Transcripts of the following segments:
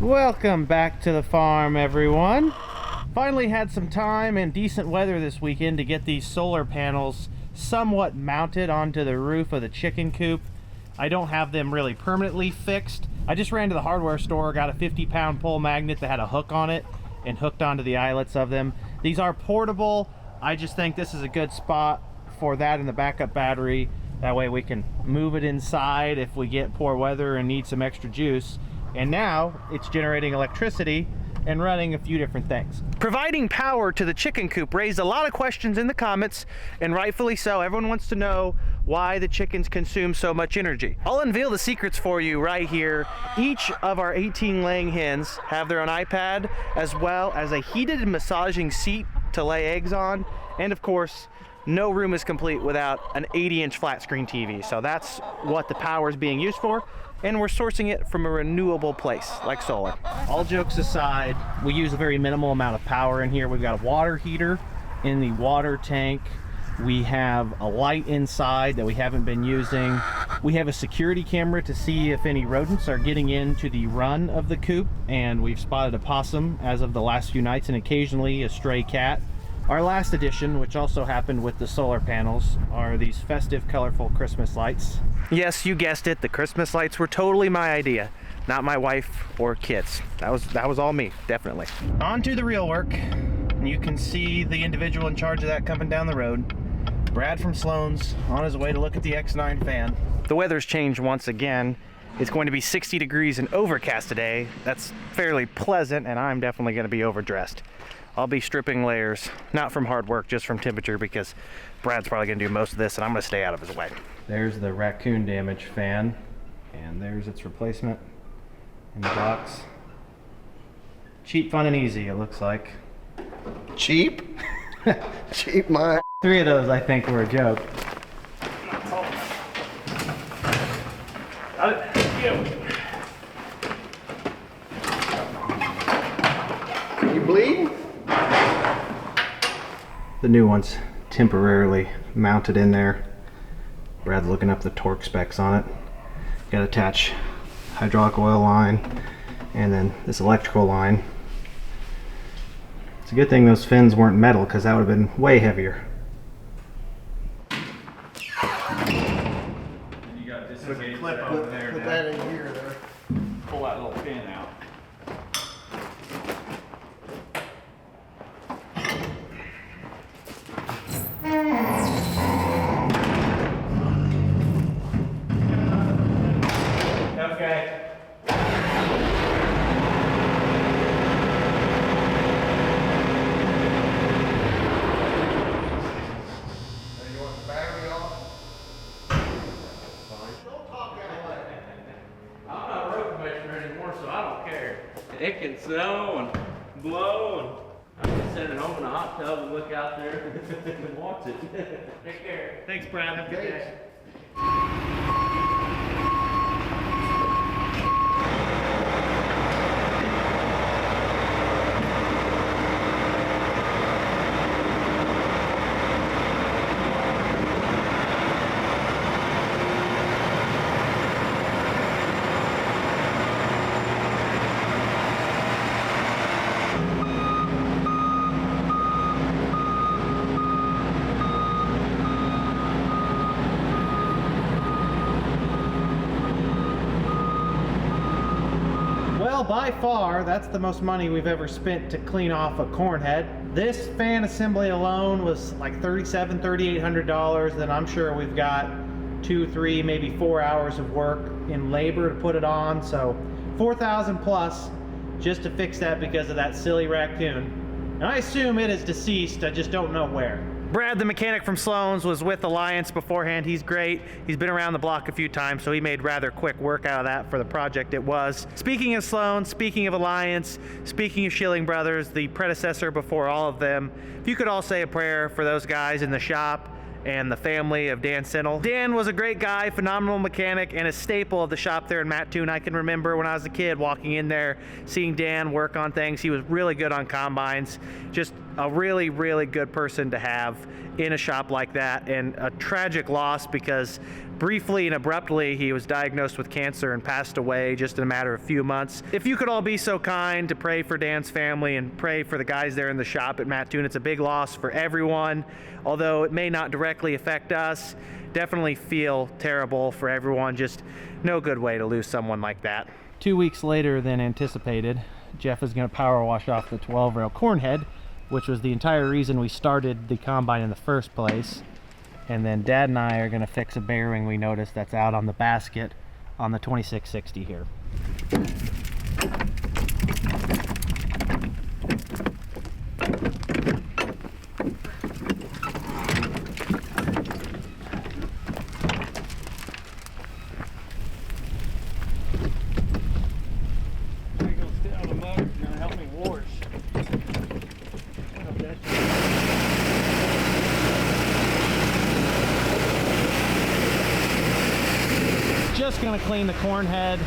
Welcome back to the farm, everyone. Finally had some time and decent weather this weekend to get these solar panels somewhat mounted onto the roof of the chicken coop. I don't have them really permanently fixed. I just ran to the hardware store, got a 50-pound pole magnet that had a hook on it and hooked onto the eyelets of them. These are portable. I just think this is a good spot for that in the backup battery. That way we can move it inside if we get poor weather and need some extra juice. And now it's generating electricity and running a few different things. Providing power to the chicken coop raised a lot of questions in the comments, and rightfully so. Everyone wants to know why the chickens consume so much energy. I'll unveil the secrets for you right here. Each of our 18 laying hens have their own iPad, as well as a heated and massaging seat to lay eggs on, and of course, no room is complete without an 80-inch flat screen TV. So that's what the power is being used for, and we're sourcing it from a renewable place like solar. All jokes aside, we use a very minimal amount of power in here. We've got a water heater in the water tank. We have a light inside that we haven't been using. We have a security camera to see if any rodents are getting into the run of the coop, and we've spotted a possum as of the last few nights, and occasionally a stray cat. Our last addition, which also happened with the solar panels, are these festive, colorful Christmas lights. Yes, you guessed it, the Christmas lights were totally my idea, not my wife or kids. That was all me, definitely. On to the real work. You can see the individual in charge of that coming down the road. Brad from Sloan's on his way to look at the X9 fan. The weather's changed once again. It's going to be 60 degrees and overcast today. That's fairly pleasant, and I'm definitely going to be overdressed. I'll be stripping layers, not from hard work, just from temperature, because Brad's probably going to do most of this, and I'm going to stay out of his way. There's the Raccoon damage fan, and there's its replacement in the box. Cheap, fun, and easy, it looks like. Cheap? Cheap, my. 3 of those, I think, were a joke. You bleeding? The new one's temporarily mounted in there. Brad's looking up the torque specs on it. Got to attach hydraulic oil line and then this electrical line. It's a good thing those fins weren't metal, because that would have been way heavier. And you got this clip over there. Put that in here there. Pull that little pin out. Okay. You want the battery off? Don't talk that way. I'm not a road commissioner anymore, so I don't care. It can snow and blow, and I can sit at home in a hot tub and look out there and watch it. Take care. Thanks, Brad. Have a good day. Well, by far, that's the most money we've ever spent to clean off a corn head. This fan assembly alone was like $3,700, $3,800. Then I'm sure we've got 2, 3, maybe 4 hours of work in labor to put it on. So 4,000 plus just to fix that because of that silly raccoon. And I assume it is deceased, I just don't know where. Brad, the mechanic from Sloan's, was with Alliance beforehand. He's great. He's been around the block a few times, so he made rather quick work out of that for the project it was. Speaking of Sloan's, speaking of Alliance, speaking of Schilling Brothers, the predecessor before all of them, if you could all say a prayer for those guys in the shop and the family of Dan Sinnel. Dan was a great guy, phenomenal mechanic, and a staple of the shop there in Mattoon. I can remember when I was a kid walking in there, seeing Dan work on things. He was really good on combines. Just a really, really good person to have in a shop like that, and a tragic loss because briefly and abruptly he was diagnosed with cancer and passed away just in a matter of a few months. If you could all be so kind to pray for Dan's family and pray for the guys there in the shop at Mattoon. It's a big loss for everyone, although it may not directly affect us. Definitely feel terrible for everyone. Just no good way to lose someone like that. 2 weeks later than anticipated, Jeff is going to power wash off the 12-rail corn head, which was the entire reason we started the combine in the first place. And then Dad and I are going to fix a bearing we noticed that's out on the basket on the 2660 here. Just gonna clean the corn head.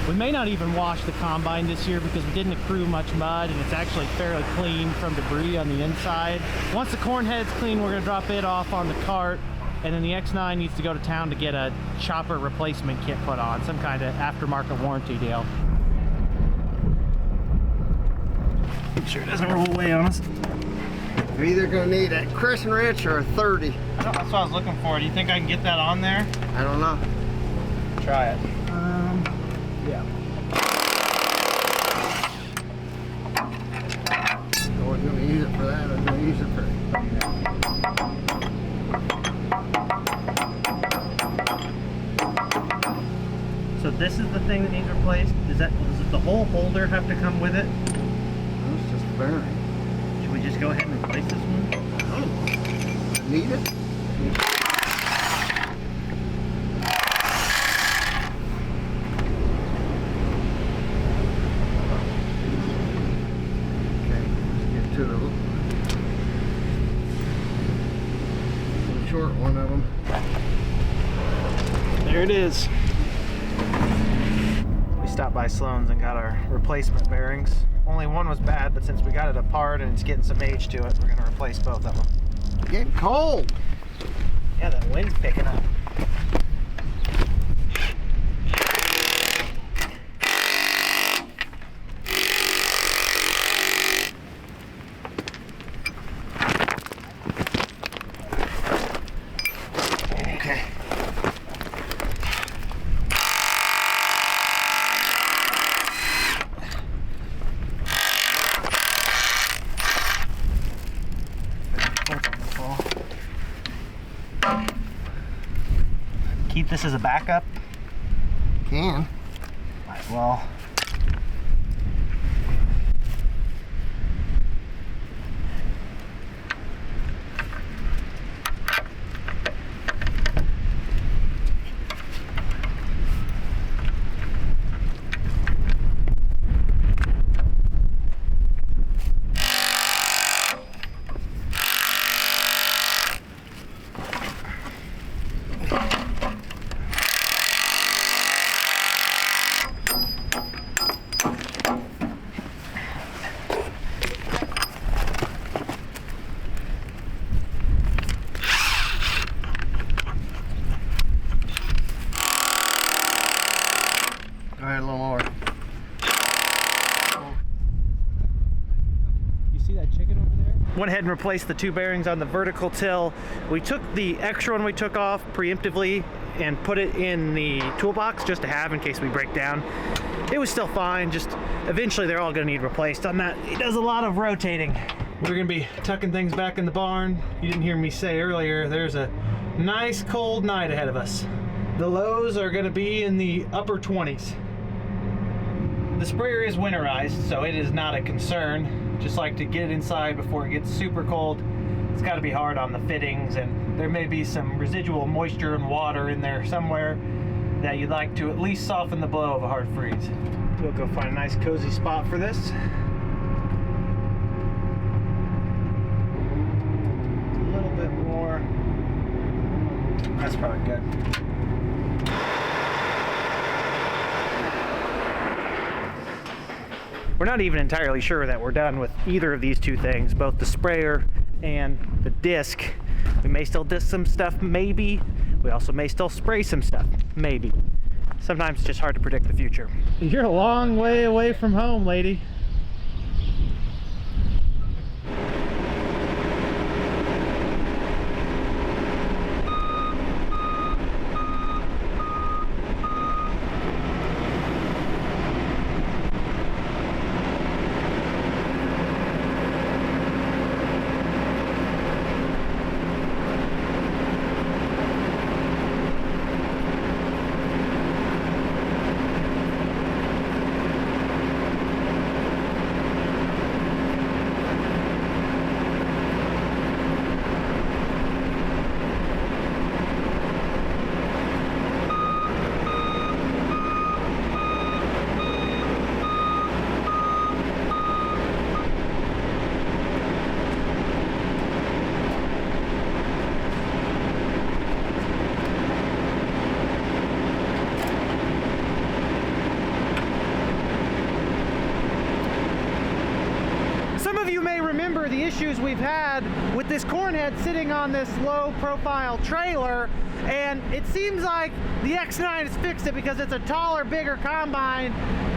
We may not even wash the combine this year because we didn't accrue much mud, and it's actually fairly clean from debris on the inside. Once the corn head's clean, we're gonna drop it off on the cart, and then the X9 needs to go to town to get a chopper replacement kit put on, some kind of aftermarket warranty deal. Make sure it doesn't roll away on us. You're either gonna need a crescent wrench or a 30. That's what I was looking for. Do you think I can get that on there? I don't know. Try it. Yeah. I wasn't gonna use it for that. I was gonna use it for. So this is the thing that needs replaced? Does the whole holder have to come with it? It's just a bearing. Should we just go ahead and replace this one? I don't know. Need it? To the short one of them. There it is. We stopped by Sloan's and got our replacement bearings. Only one was bad, but since we got it apart and it's getting some age to it, we're going to replace both of them. It's getting cold. Yeah, that wind's picking up. Keep this as a backup? Can. Might as well. Alright, a little more. You see that chicken over there? Went ahead and replaced the two bearings on the vertical till. We took the extra one we took off preemptively and put it in the toolbox just to have in case we break down. It was still fine, just eventually they're all gonna need replaced on that. It does a lot of rotating. We're gonna be tucking things back in the barn. You didn't hear me say earlier, there's a nice cold night ahead of us. The lows are gonna be in the upper 20s. The sprayer is winterized, so it is not a concern. Just like to get it inside before it gets super cold. It's got to be hard on the fittings, and there may be some residual moisture and water in there somewhere that you'd like to at least soften the blow of a hard freeze. We'll go find a nice cozy spot for this. A little bit more. That's probably good. We're not even entirely sure that we're done with either of these two things, both the sprayer and the disc. We may still disc some stuff, maybe. We also may still spray some stuff, maybe. Sometimes it's just hard to predict the future. You're a long way away from home, lady. The issues we've had with this corn head sitting on this low profile trailer, and it seems like the X9 has fixed it because it's a taller, bigger combine.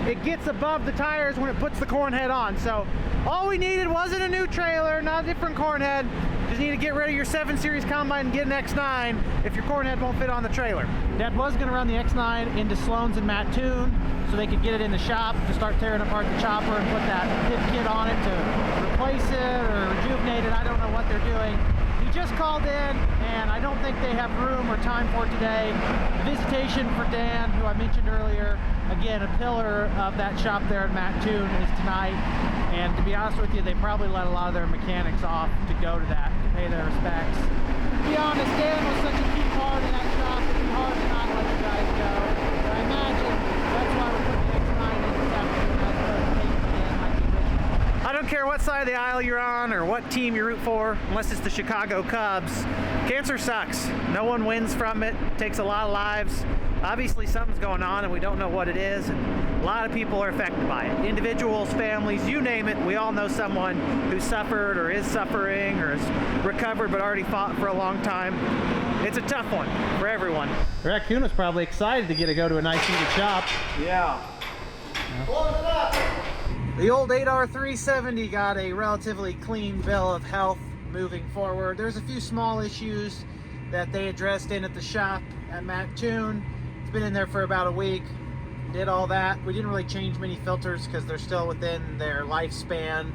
It gets above the tires when it puts the corn head on. So all we needed wasn't a new trailer, not a different corn head. Just need to get rid of your 7 Series combine and get an X9 if your corn head won't fit on the trailer. Dad was going to run the X9 into Sloan's and Mattoon so they could get it in the shop to start tearing apart the chopper and put that pit kit on it to replace it or rejuvenate it. I don't know what they're doing. He just called in, and I don't think they have room or time for it today. The visitation for Dan, who I mentioned earlier, again, a pillar of that shop there in Mattoon, is tonight. And to be honest with you, they probably let a lot of their mechanics off to go to that, to pay their respects. To be honest, Dan was such a key part in that shop, it'd be hard to not let you guys go. But I imagine that's why we're putting the X9 in this afternoon as opposed to taking it in like the original. I don't care what side of the aisle you're on or what team you root for, unless it's the Chicago Cubs. Cancer sucks. No one wins from it. It takes a lot of lives. Obviously something's going on and we don't know what it is, and a lot of people are affected by it. Individuals, families, you name it. We all know someone who suffered or is suffering or has recovered but already fought for a long time. It's a tough one for everyone. Raccoon was probably excited to go to a nice heated shop. Yeah. Close it up. The old 8R370 got a relatively clean bill of health moving forward. There's a few small issues that they addressed in at the shop at Mattoon. It's been in there for about a week. Did all that. We didn't really change many filters because they're still within their lifespan.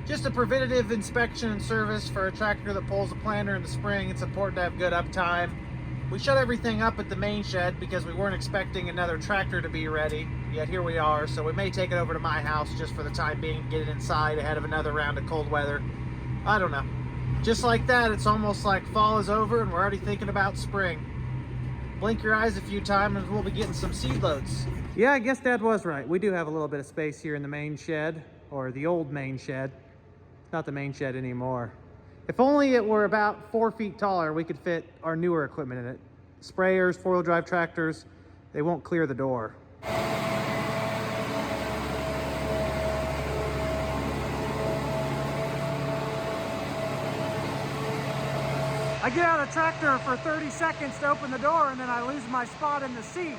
Just a preventative inspection and service for a tractor that pulls a planter in the spring. It's important to have good uptime. We shut everything up at the main shed because we weren't expecting another tractor to be ready, yet here we are. So we may take it over to my house just for the time being, get it inside ahead of another round of cold weather. I don't know. Just like that, it's almost like fall is over and we're already thinking about spring. Blink your eyes a few times and we'll be getting some seed loads. Yeah, I guess Dad was right. We do have a little bit of space here in the main shed, or the old main shed. It's not the main shed anymore. If only it were about 4 feet taller, we could fit our newer equipment in it. Sprayers, four-wheel drive tractors, they won't clear the door. I get out of the tractor for 30 seconds to open the door and then I lose my spot in the seat.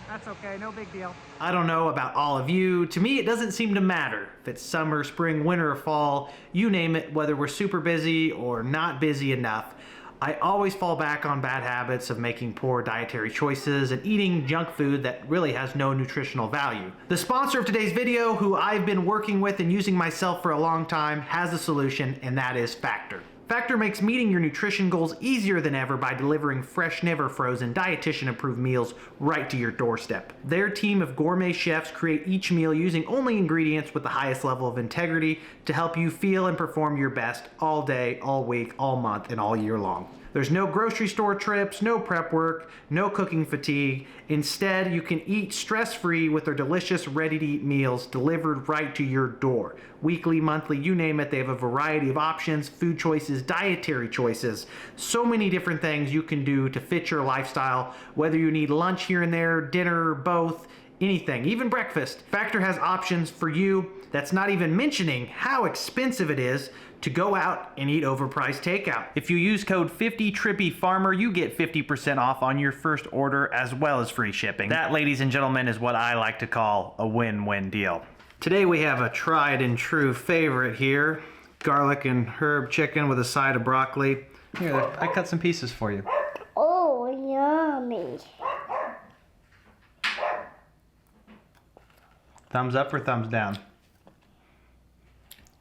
That's okay, no big deal. I don't know about all of you. To me, it doesn't seem to matter if it's summer, spring, winter, or fall, you name it, whether we're super busy or not busy enough. I always fall back on bad habits of making poor dietary choices and eating junk food that really has no nutritional value. The sponsor of today's video, who I've been working with and using myself for a long time, has a solution, and that is Factor. Factor makes meeting your nutrition goals easier than ever by delivering fresh, never frozen, dietitian-approved meals right to your doorstep. Their team of gourmet chefs create each meal using only ingredients with the highest level of integrity to help you feel and perform your best all day, all week, all month, and all year long. There's no grocery store trips, no prep work, no cooking fatigue. Instead, you can eat stress-free with their delicious, ready-to-eat meals delivered right to your door. Weekly, monthly, you name it, they have a variety of options, food choices, dietary choices, so many different things you can do to fit your lifestyle, whether you need lunch here and there, dinner, both, anything, even breakfast. Factor has options for you. That's not even mentioning how expensive it is to go out and eat overpriced takeout. If you use code 50TrippyFarmer, you get 50% off on your first order as well as free shipping. That, ladies and gentlemen, is what I like to call a win-win deal. Today we have a tried and true favorite here. Garlic and herb chicken with a side of broccoli. Here, I cut some pieces for you. Oh, yummy. Thumbs up or thumbs down?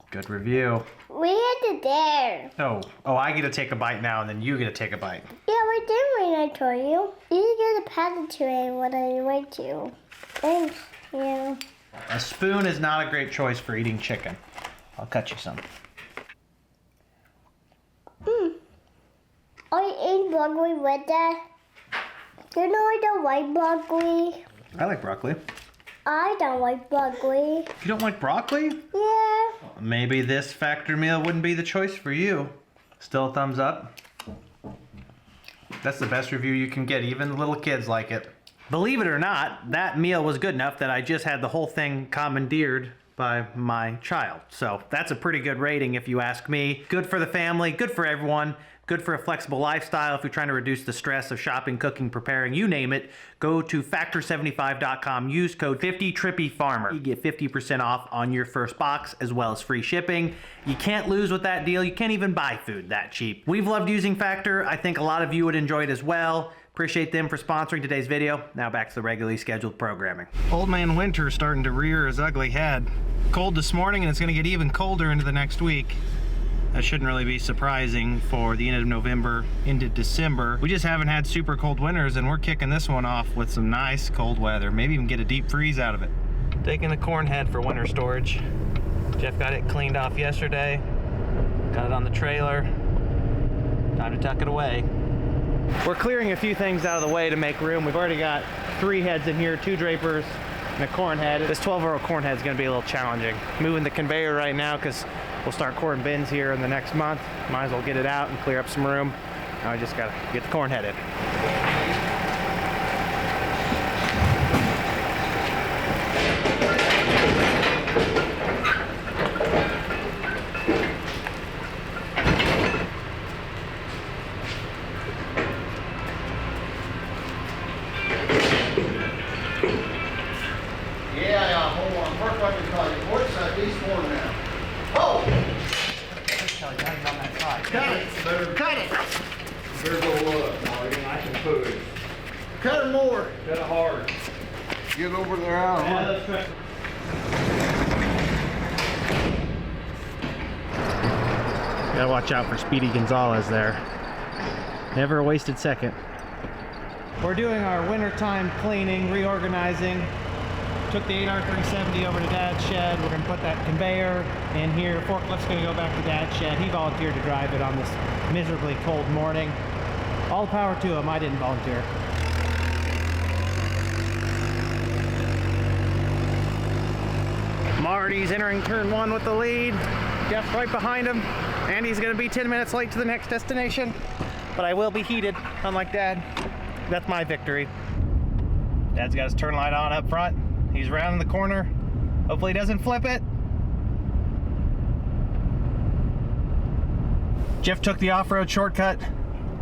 Good review. We had it there. Oh, I get to take a bite now and then you get to take a bite. Yeah, we did when I told you. You get a packet to it when I went to. Thanks. Yeah. A spoon is not a great choice for eating chicken. I'll cut you some. I ate broccoli with that. You know I don't like broccoli. I like broccoli. I don't like broccoli. You don't like broccoli? Yeah. Maybe this factor meal wouldn't be the choice for you. Still a thumbs up? That's the best review you can get. Even the little kids like it. Believe it or not, that meal was good enough that I just had the whole thing commandeered by my child. So that's a pretty good rating if you ask me. Good for the family, good for everyone. Good for a flexible lifestyle if you're trying to reduce the stress of shopping, cooking, preparing, you name it. Go to factor75.com, use code 50TrippyFarmer. You get 50% off on your first box as well as free shipping. You can't lose with that deal. You can't even buy food that cheap. We've loved using Factor. I think a lot of you would enjoy it as well. Appreciate them for sponsoring today's video. Now back to the regularly scheduled programming. Old man Winter starting to rear his ugly head. Cold this morning and it's gonna get even colder into the next week. That shouldn't really be surprising for the end of November into December. We just haven't had super cold winters and we're kicking this one off with some nice cold weather. Maybe even get a deep freeze out of it. Taking the corn head for winter storage. Jeff got it cleaned off yesterday. Got it on the trailer. Time to tuck it away. We're clearing a few things out of the way to make room. We've already got 3 heads in here, 2 drapers, and a corn head. This 12-row corn head is going to be a little challenging. Moving the conveyor right now because we'll start corn bins here in the next month. Might as well get it out and clear up some room. Now I just got to get the corn head in. Cut it more. Cut it hard. Get over there out. Yeah, that's right. Gotta watch out for Speedy Gonzalez there. Never a wasted second. We're doing our wintertime cleaning, reorganizing. Took the 8R370 over to Dad's shed. We're gonna put that conveyor in here. Forklift's gonna go back to Dad's shed. He volunteered to drive it on this miserably cold morning. All the power to him, I didn't volunteer. Marty's entering turn 1 with the lead. Jeff's right behind him. And he's gonna be 10 minutes late to the next destination. But I will be heated, unlike Dad. That's my victory. Dad's got his turn light on up front. He's rounding the corner. Hopefully he doesn't flip it. Jeff took the off-road shortcut.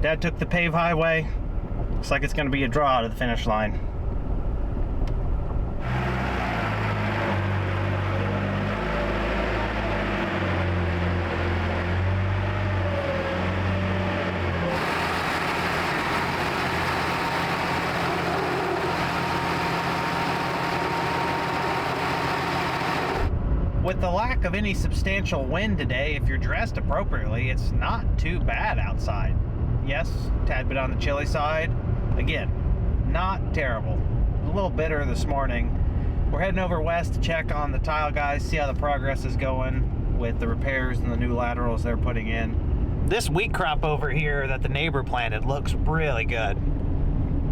Dad took the paved highway. Looks like it's gonna be a draw to the finish line. With the lack of any substantial wind today, if you're dressed appropriately, it's not too bad outside. Yes, tad bit on the chilly side. Again, not terrible. A little bitter this morning. We're heading over west to check on the tile guys, see how the progress is going with the repairs and the new laterals they're putting in. This wheat crop over here that the neighbor planted looks really good.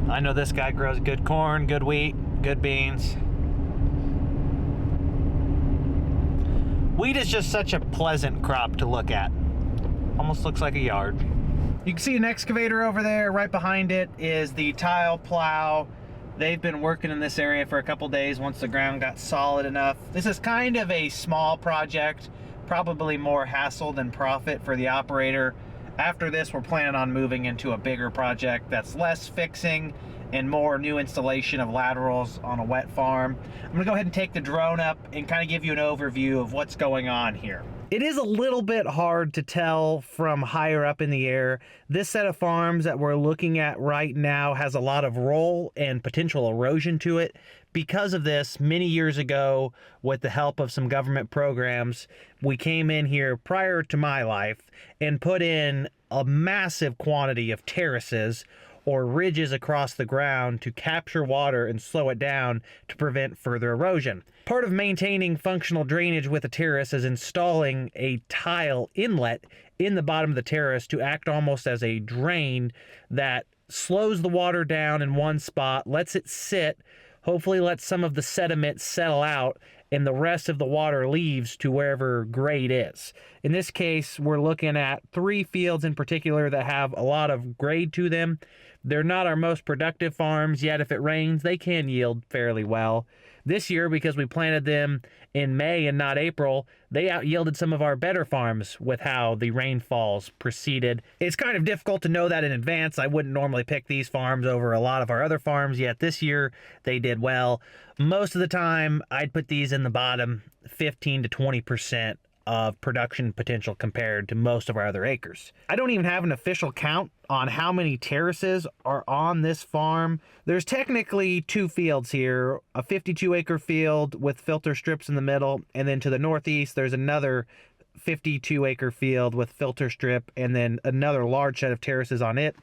I know this guy grows good corn, good wheat, good beans. Wheat is just such a pleasant crop to look at. Almost looks like a yard. You can see an excavator over there. Right behind it is the tile plow. They've been working in this area for a couple days once the ground got solid enough. This is kind of a small project, probably more hassle than profit for the operator. After this, we're planning on moving into a bigger project that's less fixing and more new installation of laterals on a wet farm. I'm gonna go ahead and take the drone up and kind of give you an overview of what's going on here. It is a little bit hard to tell from higher up in the air. This set of farms that we're looking at right now has a lot of roll and potential erosion to it. Because of this, many years ago, with the help of some government programs, we came in here prior to my life and put in a massive quantity of terraces or ridges across the ground to capture water and slow it down to prevent further erosion. Part of maintaining functional drainage with a terrace is installing a tile inlet in the bottom of the terrace to act almost as a drain that slows the water down in one spot, lets it sit, hopefully lets some of the sediment settle out, and the rest of the water leaves to wherever grade is. In this case, we're looking at 3 fields in particular that have a lot of grade to them. They're not our most productive farms, yet if it rains, they can yield fairly well. This year, because we planted them in May and not April, they out-yielded some of our better farms with how the rainfalls proceeded. It's kind of difficult to know that in advance. I wouldn't normally pick these farms over a lot of our other farms, yet this year they did well. Most of the time, I'd put these in the bottom 15 to 20% of production potential compared to most of our other acres. I don't even have an official count on how many terraces are on this farm. There's technically 2 fields here, a 52-acre field with filter strips in the middle, and then to the northeast there's another 52-acre field with filter strip and then another large set of terraces on it.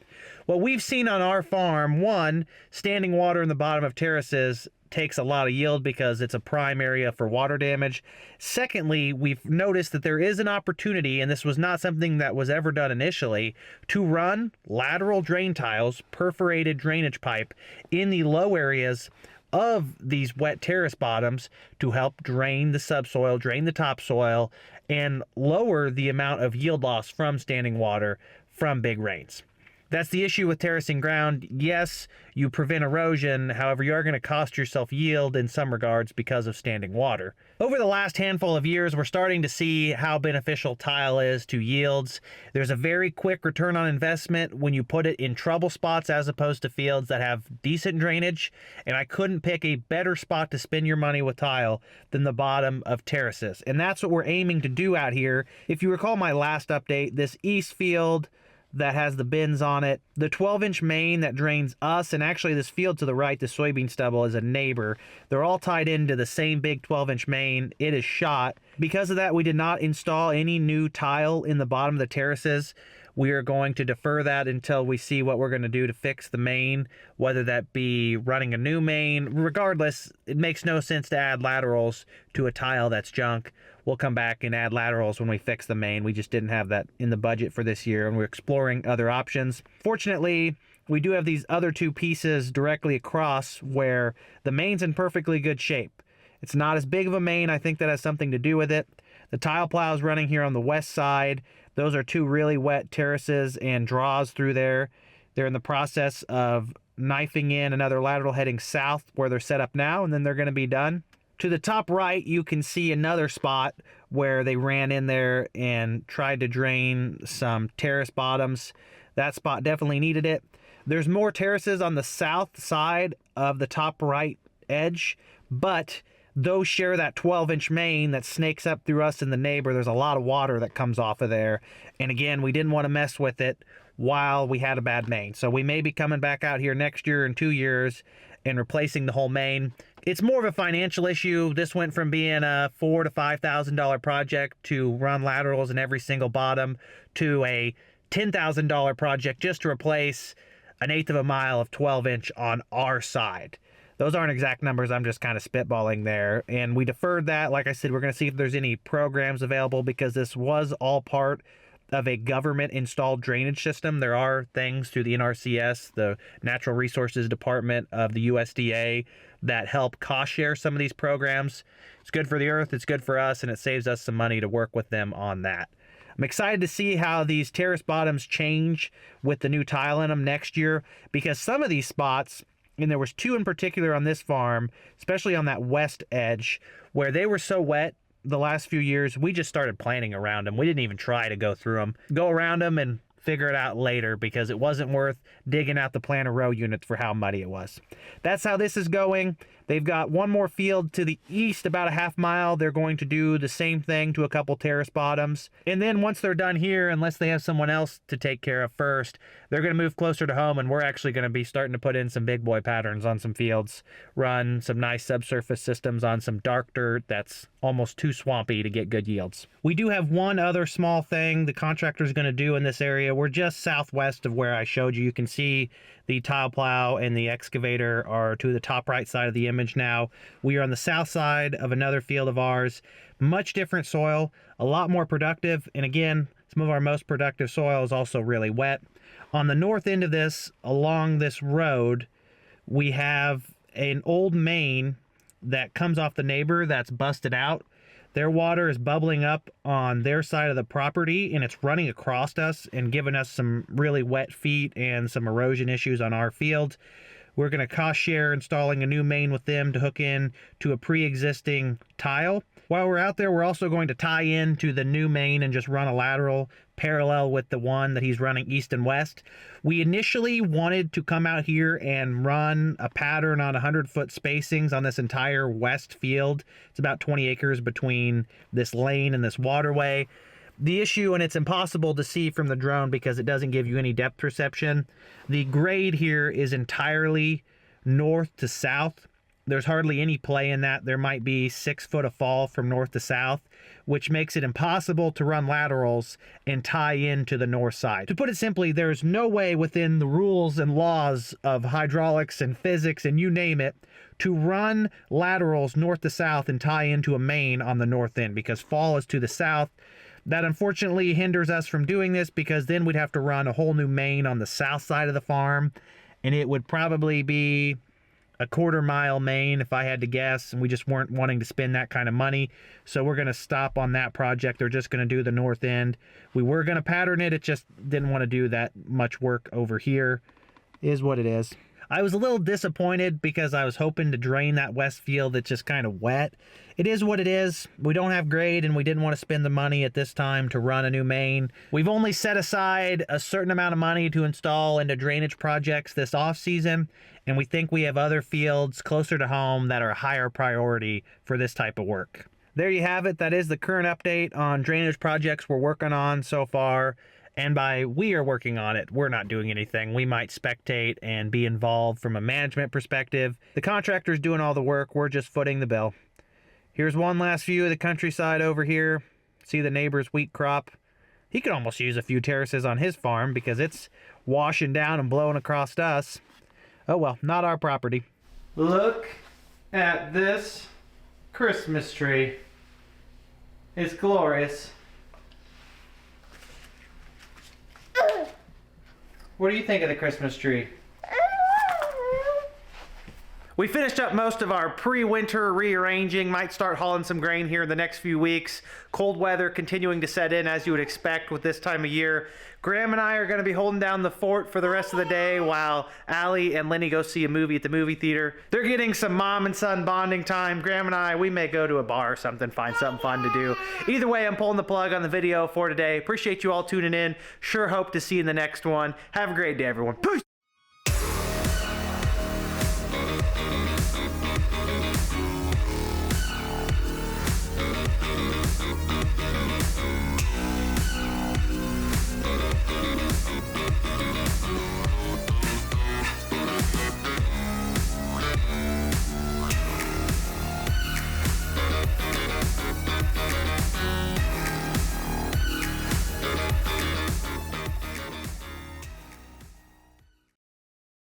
What we've seen on our farm, one, standing water in the bottom of terraces takes a lot of yield because it's a prime area for water damage. Secondly, we've noticed that there is an opportunity, and this was not something that was ever done initially, to run lateral drain tiles, perforated drainage pipe, in the low areas of these wet terrace bottoms to help drain the subsoil, drain the topsoil, and lower the amount of yield loss from standing water from big rains. That's the issue with terracing ground. Yes, you prevent erosion, however, you are going to cost yourself yield in some regards because of standing water. Over the last handful of years, we're starting to see how beneficial tile is to yields. There's a very quick return on investment when you put it in trouble spots as opposed to fields that have decent drainage, and I couldn't pick a better spot to spend your money with tile than the bottom of terraces. And that's what we're aiming to do out here. If you recall my last update, this east field that has the bins on it, the 12-inch main that drains us, and actually this field to the right, the soybean stubble, is a neighbor. They're all tied into the same big 12-inch main. It is shot. Because of that, we did not install any new tile in the bottom of the terraces. We are going to defer that until we see what we're going to do to fix the main, whether that be running a new main. Regardless, it makes no sense to add laterals to a tile that's junk. We'll come back and add laterals when we fix the main. We just didn't have that in the budget for this year, and we're exploring other options. Fortunately, we do have these other 2 pieces directly across where the main's in perfectly good shape. It's not as big of a main. I think that has something to do with it. The tile plow is running here on the west side. Those are 2 really wet terraces and draws through there. They're in the process of knifing in another lateral heading south where they're set up now, and then they're going to be done. To the top right, you can see another spot where they ran in there and tried to drain some terrace bottoms. That spot definitely needed it. There's more terraces on the south side of the top right edge, but those share that 12-inch main that snakes up through us and the neighbor. There's a lot of water that comes off of there. And again, we didn't want to mess with it while we had a bad main. So we may be coming back out here next year in 2 years and replacing the whole main. It's more of a financial issue. This went from being a $4,000 to $5,000 project to run laterals in every single bottom to a $10,000 project just to replace 1/8 of a mile of 12-inch on our side. Those aren't exact numbers. I'm just kind of spitballing there. And we deferred that. Like I said, we're going to see if there's any programs available because this was all part of a government-installed drainage system. There are things through the NRCS, the Natural Resources Department of the USDA, that help cost share some of these programs. It's good for the earth, it's good for us, and it saves us some money to work with them on that. I'm excited to see how these terrace bottoms change with the new tile in them next year, because some of these spots, And there was 2 in particular on this farm, especially on that west edge, where they were so wet the last few years, we just started planting around them. We didn't even try to go through them. Go around them and figure it out later because it wasn't worth digging out the planter row units for how muddy it was. That's how this is going. They've got one more field to the east, about a half mile. They're going to do the same thing to a couple terrace bottoms. And then once they're done here, unless they have someone else to take care of first, they're going to move closer to home, and we're actually going to be starting to put in some big boy patterns on some fields, run some nice subsurface systems on some dark dirt that's almost too swampy to get good yields. We do have one other small thing the contractor's going to do in this area. We're just southwest of where I showed you. You can see the tile plow and the excavator are to the top right side of the image now. We are on the south side of another field of ours. Much different soil, a lot more productive, and again, some of our most productive soil is also really wet. On the north end of this, along this road, we have an old main that comes off the neighbor that's busted out. Their water is bubbling up on their side of the property, and it's running across us and giving us some really wet feet and some erosion issues on our field. We're going to cost share installing a new main with them to hook in to a pre-existing tile. While we're out there, we're also going to tie in to the new main and just run a lateral parallel with the one that he's running east and west. We initially wanted to come out here and run a pattern on 100-foot spacings on this entire west field. It's about 20 acres between this lane and this waterway. The issue, and it's impossible to see from the drone because it doesn't give you any depth perception, the grade here is entirely north to south. There's hardly any play in that. There might be 6 foot of fall from north to south, which makes it impossible to run laterals and tie in to the north side. To put it simply, there's no way within the rules and laws of hydraulics and physics and you name it to run laterals north to south and tie into a main on the north end because fall is to the south. That unfortunately hinders us from doing this because then we'd have to run a whole new main on the south side of the farm, and it would probably be a 1/4 mile main if I had to guess, and we just weren't wanting to spend that kind of money. So we're going to stop on that project. They're just going to do the north end. We were going to pattern it. It just didn't want to do that much work over here. Is what it is. I was a little disappointed because I was hoping to drain that west field that's just kind of wet. It is what it is. We don't have grade and we didn't want to spend the money at this time to run a new main. We've only set aside a certain amount of money to install into drainage projects this off season, and we think we have other fields closer to home that are a higher priority for this type of work. There you have it. That is the current update on drainage projects we're working on so far. And by we are working on it, we're not doing anything. We might spectate and be involved from a management perspective. The contractor's doing all the work. We're just footing the bill. Here's one last view of the countryside over here. See the neighbor's wheat crop. He could almost use a few terraces on his farm because it's washing down and blowing across us. Oh well, not our property. Look at this Christmas tree. It's glorious. What do you think of the Christmas tree? We finished up most of our pre-winter rearranging. Might start hauling some grain here in the next few weeks. Cold weather continuing to set in as you would expect with this time of year. Graham and I are going to be holding down the fort for the rest of the day while Allie and Lenny go see a movie at the movie theater. They're getting some mom and son bonding time. Graham and I, we may go to a bar or something, find something fun to do. Either way, I'm pulling the plug on the video for today. Appreciate you all tuning in. Sure hope to see you in the next one. Have a great day, everyone. Peace!